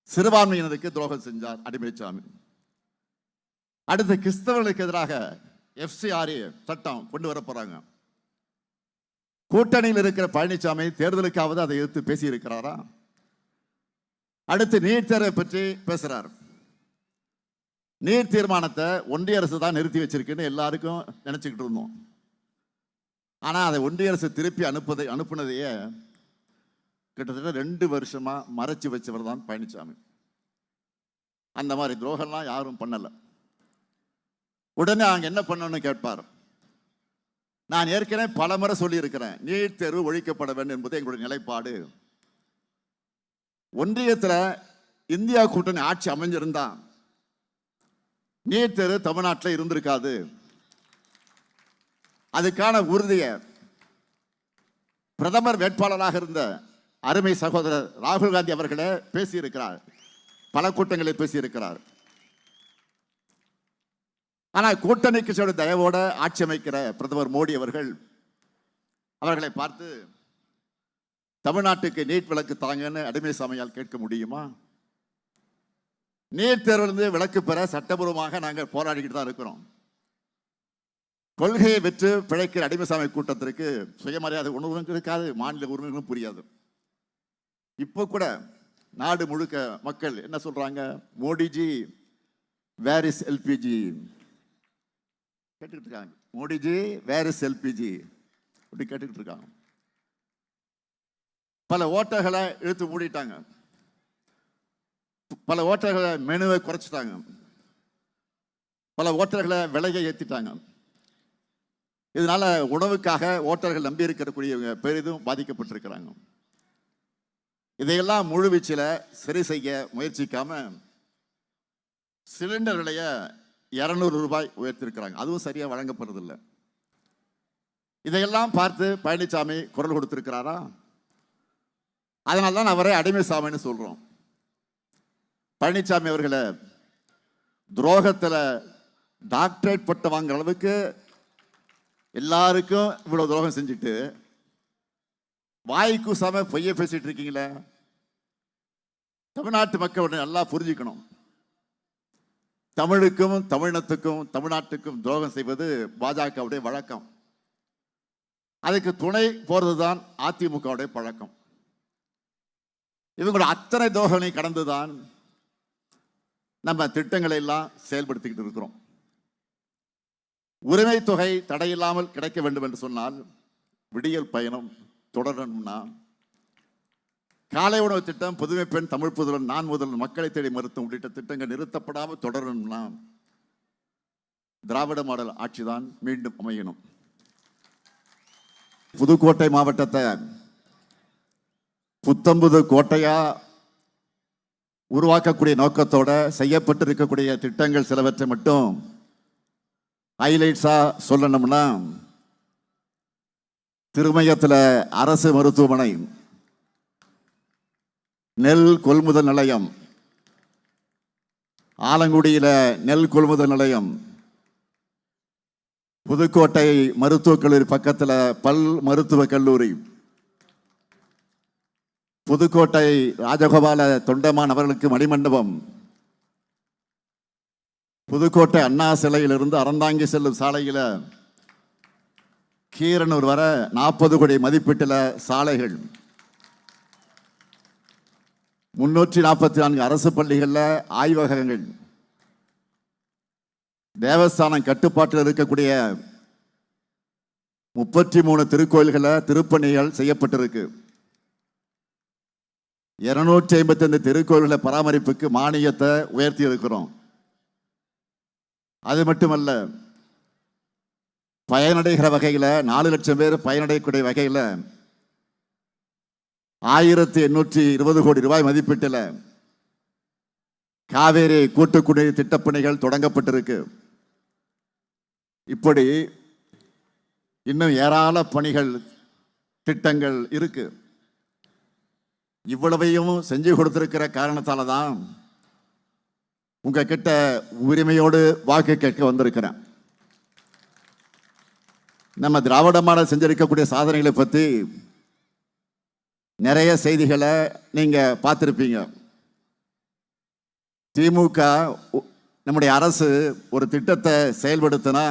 சிறுபான்மையினருக்கு துரோகம் செஞ்சார் அடிமைச்சாமி. அடுத்து கிறிஸ்தவர்களுக்கு எதிராக FCRA சட்டம் கொண்டு வர போறாங்க. கூட்டணியில் இருக்கிற பழனிசாமி தேர்தலுக்காவது அதை எதிர்த்து பேசி இருக்கிறாரா? அடுத்து நீட் தேர்வை பற்றி பேசுறார். நீட் தீர்மானத்தை ஒன்றிய அரசு தான் நிறுத்தி வச்சிருக்குன்னு எல்லாருக்கும் நினைச்சுக்கிட்டு இருந்தோம். ஆனா அதை ஒன்றிய அரசு திருப்பி அனுப்புனதையே கிட்டத்தட்ட 2 வருஷமா மறைச்சு வச்சவர் தான் பழனிசாமி. அந்த மாதிரி துரோகம்லாம் யாரும் பண்ணல. உடனே அங்க என்ன பண்ணணும்னு கேட்பார். நான் ஏற்கனவே பல முறை சொல்லி இருக்கிறேன், நீட் தேர்வு ஒழிக்கப்பட வேண்டும் என்பது எங்களுடைய நிலைப்பாடு. ஒன்றியத்தில் இந்தியா கூட்டணி ஆட்சி அமைஞ்சிருந்தா நீட் தேர்வு தமிழ்நாட்டில் இருந்திருக்காது. அதுக்கான உறுதியை பிரதமர் வேட்பாளராக இருந்த அருமை சகோதரர் ராகுல் காந்தி அவர்களே பேசியிருக்கிறார், பல கூட்டங்களில் பேசியிருக்கிறார். ஆனால் கூட்டணி கட்சியோட தயவோட ஆட்சி அமைக்கிற பிரதமர் மோடி அவர்களை பார்த்து தமிழ்நாட்டுக்கு நீட் விலக்கு தாங்கன்னு அடிமைசாமியால் கேட்க முடியுமா? நீட் தேர்விலிருந்து விலக்கு பெற சட்டபூர்வமாக நாங்கள் போராடிக்கிட்டு தான் இருக்கிறோம். கொள்கையை வெற்று பிழைக்கிற அடிமைசாமி கூட்டத்திற்கு சுயமரியாதை உணர்வும் இருக்காது, மாநில உரிமைகளும் புரியாது. இப்போ கூட நாடு முழுக்க மக்கள் என்ன சொல்றாங்க? மோடிஜி வேர் இஸ் எல்பிஜி கேட்டுக்கிட்டு இருக்காங்க. மோடிஜி வேர் இஸ் எல்பிஜி அப்படி கேட்டுக்கிட்டு இருக்காங்க. பல ஓட்டர்களை இழுத்து மூடிட்டாங்க, பல ஓட்டர்களை மெனுவை குறைச்சிட்டாங்க, பல ஓட்டர்களை விலையை ஏற்றிட்டாங்க. இதனால உணவுக்காக ஓட்டர்கள் நம்பி இருக்கக்கூடியவங்க பெரிதும் பாதிக்கப்பட்டிருக்கிறாங்க. இதையெல்லாம் முழுவீச்சில் சரி செய்ய முயற்சிக்காம சிலிண்டர் விலைய 200 ரூபாய் உயர்த்திருக்கிறாங்க. அதுவும் சரியா வழங்கப்படுறதில்லை. இதையெல்லாம் பார்த்து பழனிசாமி குரல் கொடுத்திருக்கிறாரா? அதனால்தான் அவரை அடிமைசாமின்னு சொல்றோம். பழனிசாமி அவர்களை துரோகத்தில் டாக்டரேட் பட்டம் வாங்குற அளவுக்கு எல்லாருக்கும் இவ்வளவு துரோகம் செஞ்சுட்டு வாய் கூசாம பொய்ய பேசிட்டு இருக்கீங்களே. தமிழ்நாட்டு மக்கள் நல்லா புரிஞ்சுக்கணும், தமிழுக்கும் தமிழினத்துக்கும் தமிழ்நாட்டுக்கும் துரோகம் செய்வது பாஜகவுடைய வழக்கம். அதுக்கு துணை போறதுதான் அதிமுகவுடைய பழக்கம். இவங்களோட அத்தனை துரோகங்களை கடந்துதான் நம்ம திட்டங்களை எல்லாம் செயல்படுத்திக்கிட்டு இருக்கிறோம். உரிமை தொகை தடையில்லாமல் கிடைக்க வேண்டும் என்று சொன்னால் விடியல் பயணம் தொடரணும்னா காலை உணவு திட்டம், புதுமை பெண், தமிழ் புதுவன், நான் முதல்வன், மக்களை தேடி மருத்துவம் உள்ளிட்ட திட்டங்கள் நிறுத்தப்படாமல் தொடரணும்னா திராவிட மாடல் ஆட்சிதான் மீண்டும் அமையணும். புதுக்கோட்டை மாவட்டத்தை புத்தம்புது கோட்டையா உருவாக்கக்கூடிய நோக்கத்தோட செய்யப்பட்டு இருக்கக்கூடிய திட்டங்கள் சிலவற்றை மட்டும் ஹைலைட்ஸா சொல்லணும்னா, திருமயத்தில் அரசு மருத்துவமனை, நெல் கொள்முதல் நிலையம், ஆலங்குடியில் நெல் கொள்முதல் நிலையம், புதுக்கோட்டை மருத்துவக் கல்லூரி பக்கத்தில் பல் மருத்துவக் கல்லூரி, புதுக்கோட்டை ராஜகோபால தொண்டமான் அவர்களுக்கு மணிமண்டபம், புதுக்கோட்டை அண்ணா சிலையிலிருந்து அறந்தாங்கி செல்லும் சாலையில் கீரனூர் வர 40 கோடி மதிப்பீட்டில் சாலைகள், 344 அரசு பள்ளிகளில் ஆய்வகங்கள், தேவஸ்தானம் கட்டுப்பாட்டில் இருக்கக்கூடிய 33 திருக்கோயில்களில் திருப்பணிகள் செய்யப்பட்டிருக்கு. 255 திருக்கோயில்களை பராமரிப்புக்கு மானியத்தை உயர்த்தி இருக்கிறோம். அது மட்டுமல்ல, பயனடைகிற வகையில் 4 லட்சம் பேர் பயனடையக்கூடிய வகையில் 1820 கோடி ரூபாய் மதிப்பீட்டில் காவேரி கூட்டுக்குடிநீர் திட்டப்பணிகள் தொடங்கப்பட்டிருக்கு. இப்படி இன்னும் ஏராள பணிகள், திட்டங்கள் இருக்கு. இவ்வளவையும் செஞ்சு கொடுத்திருக்கிற காரணத்தால தான் உங்ககிட்ட உரிமையோடு வாக்கு கேட்க வந்திருக்கிறேன். நம்ம திராவிட மாடல் செஞ்சிருக்கக்கூடிய சாதனைகளை பற்றி நிறைய செய்திகளை நீங்க பார்த்துருப்பீங்க. திமுக நம்முடைய அரசு ஒரு திட்டத்தை செயல்படுத்தினா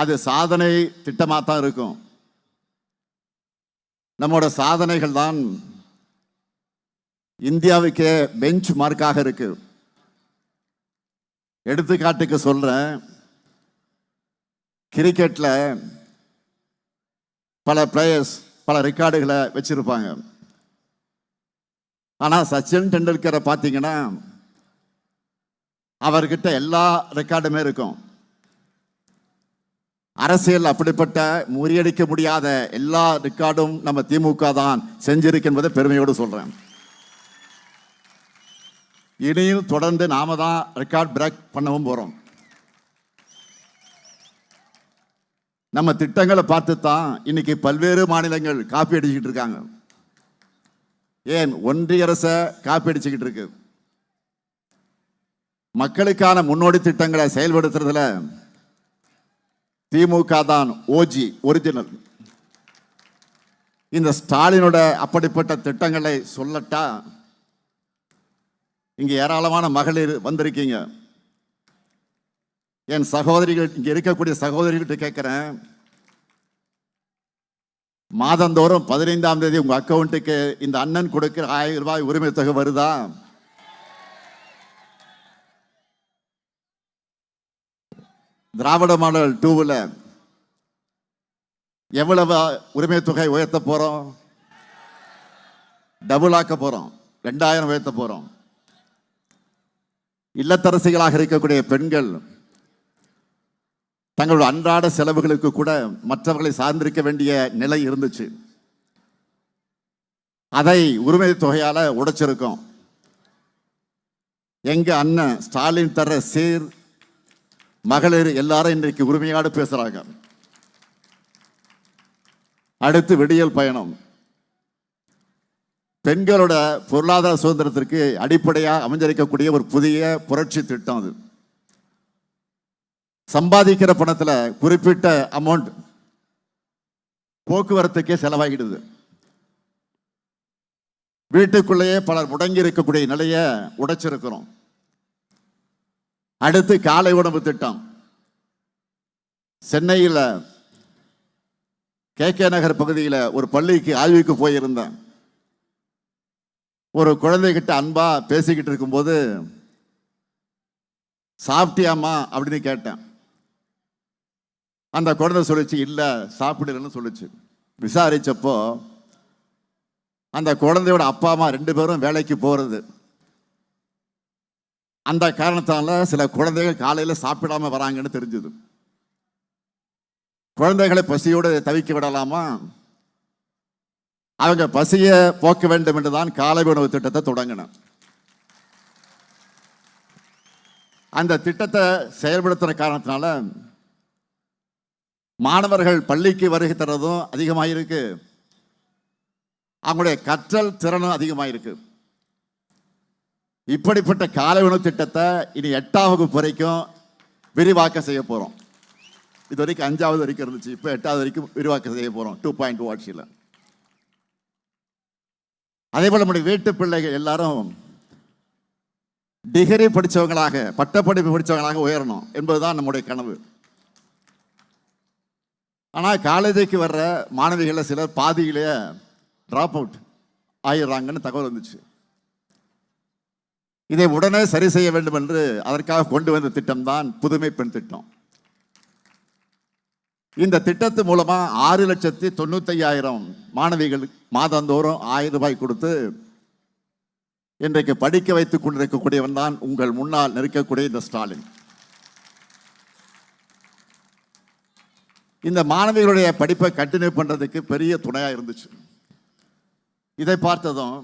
அது சாதனை திட்டமாக தான் இருக்கும். நம்மோட சாதனைகள் தான் இந்தியாவுக்கே பெஞ்ச் மார்க்காக இருக்கு. எடுத்துக்காட்டுக்கு சொல்றேன், கிரிக்கெட்ல பல பிளேயர்ஸ் பல ரெக்கார்டுகளை வச்சிருப்பாங்க. ஆனா சச்சின் டெண்டுல்கரை பார்த்தீங்கன்னா அவர்கிட்ட எல்லா ரெக்கார்டுமே இருக்கும். அரசியல் அப்படிப்பட்ட முறியடிக்க முடியாத எல்லா ரெக்கார்டும் நம்ம திமுக தான் செஞ்சிருக்கு என்பதை பெருமையோடு சொல்றேன். இனியும் தொடர்ந்து நாம தான் ரெக்கார்ட் பிரேக் பண்ணவும் போறோம். நம்ம திட்டங்களை பார்த்து தான் இன்னைக்கு பல்வேறு மாநிலங்கள் காப்பி அடிச்சுக்கிட்டு இருக்காங்க. ஏன் ஒன்றிய அரசை காப்பி அடிச்சுக்கிட்டு இருக்கு. மக்களுக்கான முன்னோடி திட்டங்களை செயல்படுத்துறதுல திமுக தான் ஓஜி, ஒரிஜினல். இந்த ஸ்டாலினோட அப்படிப்பட்ட திட்டங்களை சொல்லட்டா, இங்க ஏராளமான மகளிர் வந்திருக்கீங்க. என் சகோதரிகள், இங்க இருக்கக்கூடிய சகோதரிகிட்ட கேட்கிறேன், மாதந்தோறும் 15ஆம் தேதி உங்க அக்கௌண்ட்டுக்கு இந்த அண்ணன் கொடுக்கிற 1000 ரூபாய் உரிமை தொகை வருதா? திராவிட மாடல் 2ல எவ்வளவு உரிமை தொகை உயர்த்த போறோம்? டபுள் ஆக்க போறோம். 2000 உயர்த்த போறோம். இல்லத்தரசிகளாக இருக்கக்கூடிய பெண்கள் தங்களுடைய அன்றாட செலவுகளுக்கு கூட மற்றவர்களை சார்ந்திருக்க வேண்டிய நிலை இருந்துச்சு. அதை உரிமை தொகையால உடைச்சிருக்கோம். எங்க அண்ணன் ஸ்டாலின் தர சீர் மகளிர் எல்லாரும் இன்றைக்கு உரிமையோடு பேசுறாங்க. அடுத்து விடியல் பயணம். பெண்களோட பொருளாதார சுதந்திரத்திற்கு அடிப்படையாக அமைஞ்சிருக்கக்கூடிய ஒரு புதிய புரட்சி திட்டம். அது சம்பாதிக்கிற பணத்துல குறிப்பிட்ட அமௌண்ட் போக்குவரத்துக்கே செலவாகிடுது. வீட்டுக்குள்ளேயே பலர் முடங்கி இருக்கக்கூடிய நிலையை உடைச்சிருக்கிறோம். அடுத்து காலை உணவு திட்டம். சென்னையில் KK நகர் பகுதியில் ஒரு பள்ளிக்கு ஆய்வுக்கு போயிருந்தேன். ஒரு குழந்தைகிட்ட அன்பா பேசிக்கிட்டு இருக்கும்போது, சாப்பிட்டியாமா அப்படின்னு கேட்டேன். அந்த குழந்தை சொல்லிச்சு, இல்லை சாப்பிடலன்னு சொல்லிச்சு. விசாரிச்சப்போ அந்த குழந்தையோட அப்பா அம்மா 2 பேரும் வேலைக்கு போறது. அந்த காரணத்தால சில குழந்தைகள் காலையில் சாப்பிடாம வராங்கன்னு தெரிஞ்சது. குழந்தைகளை பசியோடு தவிக்க விடலாமா? அவங்க பசியை போக்க வேண்டும் என்றுதான் காலை உணவு திட்டத்தை தொடங்கின. அந்த திட்டத்தை செயல்படுத்துற காரணத்தினால மாணவர்கள் பள்ளிக்கு வருகை தரதும் அதிகமாயிருக்கு, அவங்களுடைய கற்றல் திறனும் அதிகமாயிருக்கு. இப்படிப்பட்ட காலை உணவு திட்டத்தை இனி 8ஆம் வகுப்பு வரைக்கும் விரிவாக்கம் செய்ய போறோம். இது வரைக்கும் 5வது வரைக்கும் இருந்துச்சு, இப்போ 8வது வரைக்கும் விரிவாக்கம் செய்ய போறோம் 2.2 ஆட்சியில். அதே போல நம்முடைய வீட்டு பிள்ளைகள் எல்லாரும் டிகிரி படித்தவங்களாக, பட்டப்படிப்பு படித்தவங்களாக உயரணும் என்பதுதான் நம்முடைய கனவு. ஆனால் காலேஜுக்கு வர்ற மாணவிகளை சிலர் பாதியிலே டிராப் அவுட் ஆயிடுறாங்கன்னு தகவல் வந்துச்சு. இதை உடனே சரி செய்ய வேண்டும் என்று அதற்காக கொண்டு வந்த திட்டம் தான் புதுமை பெண் திட்டம். இந்த திட்டத்து மூலமா 6,95,000 மாணவிகள் மாதந்தோறும் 1000 ரூபாய் கொடுத்து இன்றைக்கு படிக்க வைத்துக் கொண்டிருக்கக்கூடியவன் தான் உங்கள் முன்னால் நிற்கக்கூடிய இந்த ஸ்டாலின். இந்த மாணவிகளுடைய படிப்பை கண்டினியூ பண்றதுக்கு பெரிய துணையா இருந்துச்சு. இதை பார்த்ததும்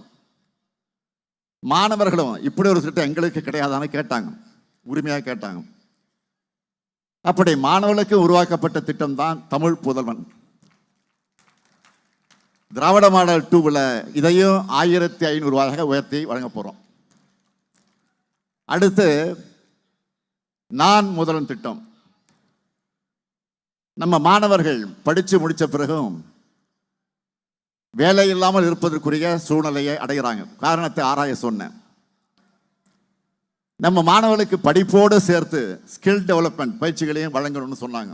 மாணவர்களும் இப்படி ஒரு திட்டம் எங்களுக்கு கிடையாதான்னு கேட்டாங்க, உரிமையாக கேட்டாங்க. அப்படி மாணவர்களுக்கு உருவாக்கப்பட்ட திட்டம் தான் தமிழ் புதல்வன். திராவிட மாடல் 2ல இதையும் 1500 ரூபாயாக உயர்த்தி வழங்க போறோம். அடுத்து நான் முதல்வன் திட்டம். நம்ம மாணவர்கள் படிச்சு முடிச்ச பிறகும் வேலை இல்லாமல் இருப்பதற்குரிய சூழ்நிலையை அடைகிறாங்க. காரணத்தை ஆராய சொன்னேன். நம்ம மாணவர்களுக்கு படிப்போடு சேர்த்து ஸ்கில் டெவலப்மெண்ட் பயிற்சிகளையும் வழங்கணும்னு சொன்னாங்க.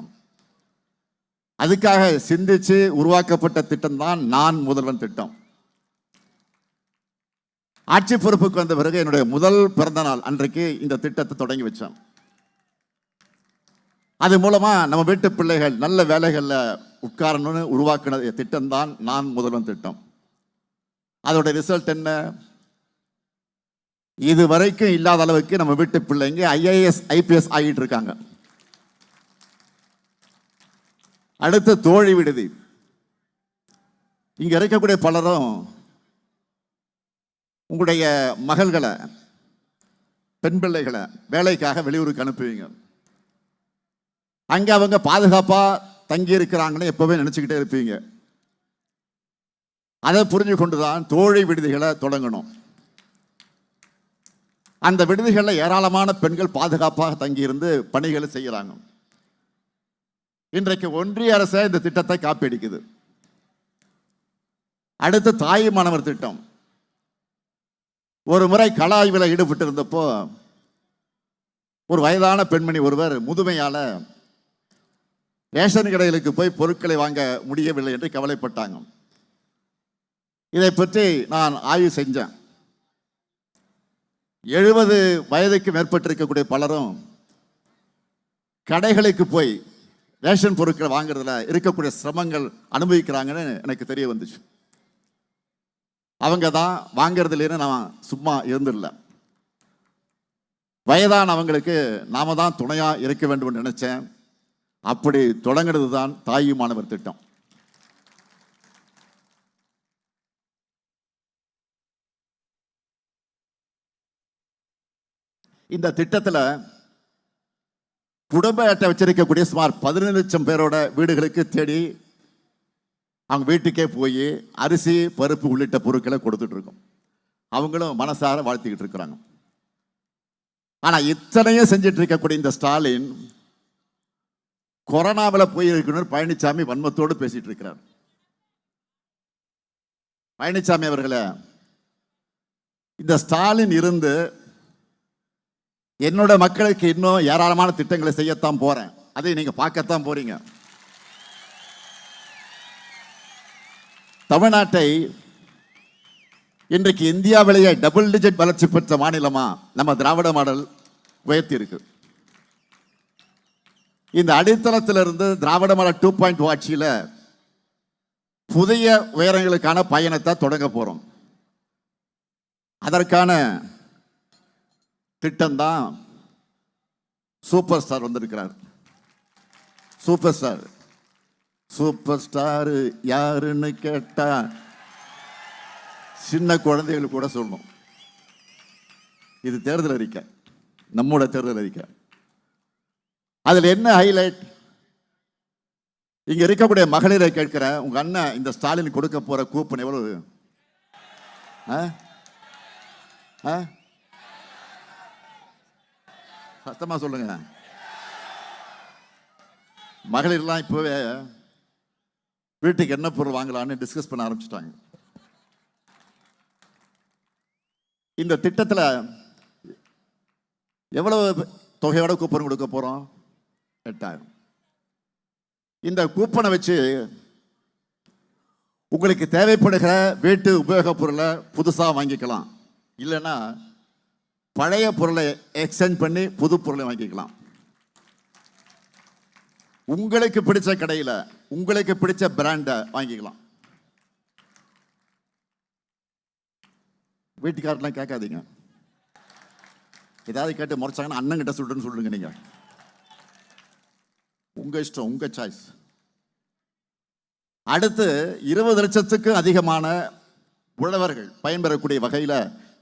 அதுக்காக சிந்திச்சு உருவாக்கப்பட்ட திட்டம் தான் நான் முதல்வன் திட்டம். ஆட்சி பொறுப்புக்கு வந்த பிறகு என்னுடைய முதல் பிறந்த நாள் அன்றைக்கு இந்த திட்டத்தை தொடங்கி வச்சேன். அது மூலமா நம்ம வீட்டு பிள்ளைகள் நல்ல வேலைகளில் உட்காரணும்னு உருவாக்கின திட்டம் தான் நான் முதல்வன் திட்டம். அதோட ரிசல்ட் என்ன? இது வரைக்கும் இல்லாத அளவுக்கு நம்ம வீட்டு பிள்ளைங்க IAS IPS ஆகிட்டு இருக்காங்க. அடுத்து தோழி விடுதி. இங்க இருக்கக்கூடிய பலரும் உங்களுடைய மகள்களை, பெண் பிள்ளைகளை வேலைக்காக வெளியூருக்கு அனுப்புவீங்க. அங்க அவங்க பாதுகாப்பா தங்கி இருக்கிறாங்கன்னு எப்பவே நினைச்சுக்கிட்டே இருப்பீங்க. அதை புரிஞ்சு கொண்டுதான் தோழி விடுதிகளை தொடங்கணும். அந்த விடுதிகளில் ஏராளமான பெண்கள் பாதுகாப்பாக தங்கியிருந்து பணிகளை செய்யறாங்க. இன்றைக்கு ஒன்றிய அரசு இந்த திட்டத்தை காப்பீடிக்குது. அடுத்து தாய் மாணவர் திட்டம். ஒரு முறை கள ஆய்வில் ஈடுபட்டு இருந்தப்போ ஒரு வயதான பெண்மணி ஒருவர் முதுமையால ரேஷன் கடைகளுக்கு போய் பொருட்களை வாங்க முடியவில்லை என்று கவலைப்பட்டாங்க. இதை பற்றி நான் ஆய்வு செஞ்சேன். 70 வயதுக்கு மேற்பட்டிருக்கக்கூடிய பலரும் கடைகளுக்கு போய் ரேஷன் பொருட்களை வாங்குறதுல இருக்கக்கூடிய சிரமங்கள் அனுபவிக்கிறாங்கன்னு எனக்கு தெரிய வந்துச்சு. அவங்க தான் வாங்கிறதுலேருந்து நான் சும்மா இருந்துடல. வயதானவங்களுக்கு நாம தான் துணையா இருக்க வேண்டும் நினைச்சேன். அப்படி தொடங்கிறது தான் தாய் மாணவர் திட்டம். இந்த திட்டத்தில் குடும்ப அட்டை வச்சிருக்கக்கூடிய சுமார் 15 லட்சம் பேரோட வீடுகளுக்கு தேடி அவங்க வீட்டுக்கே போய் அரிசி, பருப்பு உள்ளிட்ட பொருட்களை கொடுத்துட்டு இருக்கோம். அவங்களும் மனசார வாழ்த்திக்கிட்டு இருக்கிறாங்க. ஆனா இத்தனையும் செஞ்சிட்டு இருக்கக்கூடிய இந்த ஸ்டாலின் கொரோனாவில் போயிருக்கணும் பழனிசாமி வன்மத்தோடு பேசிட்டு இருக்கிறார். பழனிசாமி அவர்களே, இந்த ஸ்டாலின் இருந்து என்னோட மக்களுக்கு இன்னும் ஏராளமான திட்டங்களை செய்யத்தான் போறேன். அதை நீங்க பார்க்கத்தான் போறீங்க. தமிழ்நாட்டை இன்றைக்கு இந்தியாவிலேயே டபுள் டிஜிட் வளர்ச்சி பெற்ற மாநிலமா நம்ம திராவிட மாடல் உயர்த்தி இருக்கு. இந்த அடித்தளத்திலிருந்து திராவிட மாடல் 2.0 ஆட்சியில் புதிய உயரங்களுக்கான பயணத்தை தொடங்க போறோம். அதற்கான திட்டம் தான் சூப்பர் ஸ்டார் வந்திருக்கிறார். சூப்பர் ஸ்டார் சூப்பர் ஸ்டார் யாருன்னு கேட்டா சின்ன குழந்தைகள் கூட சொல்லணும். இது தேர்தல் அறிக்கை, நம்மோட தேர்தல் அறிக்கை. அதுல என்ன ஹைலைட்? இங்க இருக்கக்கூடிய மகளிரை கேட்கிற, உங்க அண்ணன் இந்த ஸ்டாலின் கொடுக்க போற கூப்பன் எவ்வளவு? சத்தமா சொல்லுங்க. மகளிர்லாம் இப்பவே வீட்டுக்கு என்ன பொருள் வாங்கலான்னு டிஸ்கஸ் பண்ண ஆரம்பிச்சிட்டாங்க. இந்த திட்டத்தில் எவ்வளவு தொகையோட கூப்பன் கொடுக்க போறோம்? 8000. இந்த கூப்பனை வச்சு உங்களுக்கு தேவைப்படுகிற வீட்டு உபயோகப் பொருளை புதுசா வாங்கிக்கலாம். இல்லைன்னா பழைய பொருளை எக்ஸ்சேஞ்ச் பண்ணி புது பொருளை வாங்கிக்கலாம். உங்களுக்கு பிடிச்ச கடையில் உங்களுக்கு பிடிச்ச பிராண்டை வாங்கிக்கலாம். வீட்டுக்காரெல்லாம் கேட்காதீங்க. ஏதாவது கேட்டு முறைச்சாங்கன்னா அண்ணன் கிட்ட சொல்லுங்க. நீங்க உங்க இஷ்டம், உங்க சாய்ஸ். அடுத்து 20 லட்சத்துக்கு அதிகமான உழவர்கள் பயன்பெறக்கூடிய வகையில்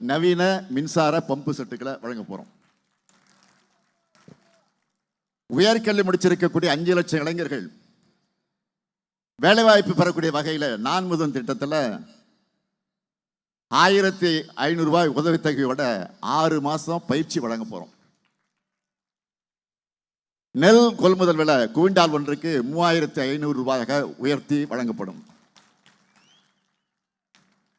நவீன மின்சார பம்பு செட்டுகளை வழங்க போறோம். உயர்கல்வி முடிச்சிருக்கக்கூடிய 5 லட்சம் இளைஞர்கள் வேலைவாய்ப்பு பெறக்கூடிய வகையில் நான் முதல் திட்டத்தில் 1500 ரூபாய் உதவித்தொகையோட 6 மாசம் பயிற்சி வழங்க போறோம். நெல் கொள்முதல் விலை குவிண்டால் ஒன்றுக்கு 3500 ரூபாயாக உயர்த்தி வழங்கப்படும்.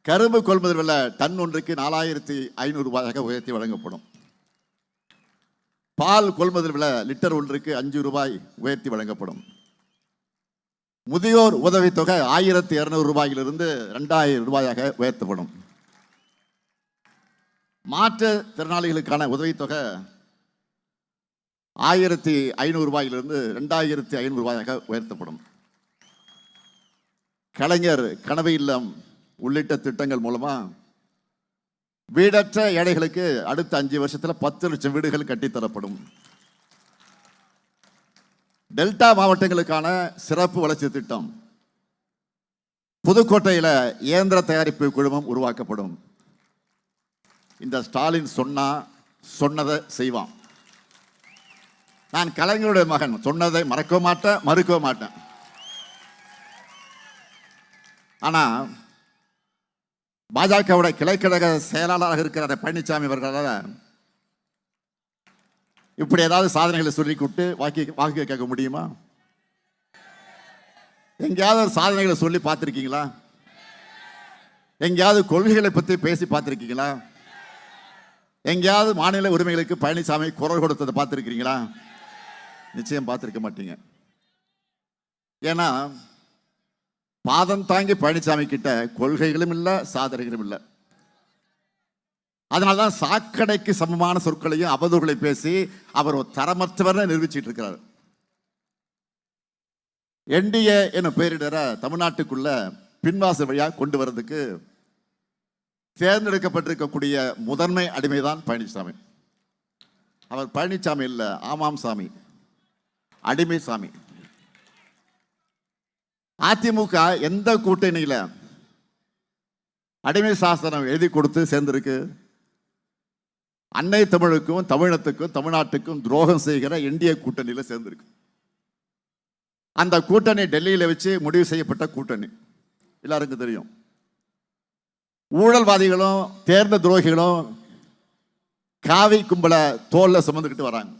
கரும்பு கொள்முதல் விலை டன் ஒன்றுக்கு 4500 ரூபாயாக உயர்த்தி வழங்கப்படும். பால் கொள்முதல் விலை லிட்டர் ஒன்றுக்கு 5 ரூபாய் உயர்த்தி வழங்கப்படும். முதியோர் உதவித்தொகை 1200 ரூபாயிலிருந்து 2000 ரூபாயாக உயர்த்தப்படும். மாற்றுத் திறனாளிகளுக்கான உதவித்தொகை 1500 ரூபாயிலிருந்து 2500 ரூபாயாக உயர்த்தப்படும். கலைஞர் கனவு இல்லம் உள்ளிட்ட திட்டங்கள் மூலமா வீடற்ற ஏழைகளுக்கு அடுத்த 5 வருஷத்தில் 10 லட்சம் வீடுகள் கட்டித்தரப்படும். டெல்டா மாவட்டங்களுக்கான சிறப்பு வளர்ச்சி திட்டம், புதுக்கோட்டையில் இயந்திர தயாரிப்பு குழுமம் உருவாக்கப்படும். இந்த ஸ்டாலின் சொன்னதை செய்வான். நான் கலைஞருடைய மகன், சொன்னதை மறக்க மாட்டேன், மறுக்க மாட்டேன். ஆனா பாஜகவுடைய கிளைக்கழக செயலாளராக இருக்கிற பழனிசாமி அவர்களால் இப்படி ஏதாவது சாதனைகளை சொல்லிக்கிட்டு வாக்கு கேட்க முடியுமா? எங்கேயாவது ஒரு சாதனைகளை சொல்லி பார்த்துருக்கீங்களா? எங்கேயாவது கொள்கைகளை பற்றி பேசி பார்த்துருக்கீங்களா? எங்கேயாவது மாநில உரிமைகளுக்கு பழனிசாமி குரல் கொடுத்ததை பார்த்துருக்கீங்களா? நிச்சயம் பார்த்துருக்க மாட்டீங்க. ஏன்னா பாதம் தாங்கி பழனிசாமி கிட்ட கொள்கைகளும் இல்லை, சாதனைகளும் இல்லை. அதனால்தான் சாக்கடைக்கு சமமான சொற்களையும் அவதூறுகளையும் பேசி அவர் ஒரு தரமற்றவர் நிரூபிச்சிட்டு இருக்கிறார். என்டிஏ எனும் பெயரிடற தமிழ்நாட்டுக்குள்ள பின்வாசல் வழியா கொண்டு வர்றதுக்கு தேர்ந்தெடுக்கப்பட்டிருக்கக்கூடிய முதன்மை அடிமைதான் பழனிசாமி. அவர் பழனிசாமி இல்லை, ஆமாம் சாமி, அடிமை சாமி. அதிமுக எந்த கூட்டணியில அடிமை சாசனம் எழுதி கொடுத்து சேர்ந்திருக்கு? அன்னை தமிழுக்கும் தமிழத்துக்கும் தமிழ்நாட்டுக்கும் துரோகம் செய்கிற என்டிஏ கூட்டணியில சேர்ந்திருக்கு. அந்த கூட்டணி டெல்லியில வச்சு முடிவு செய்யப்பட்ட கூட்டணி எல்லாருக்கும் தெரியும். ஊழல்வாதிகளும் தேர்ந்த துரோகிகளும் காவி கும்பலை தோல்ல சுமந்துக்கிட்டு வராங்க.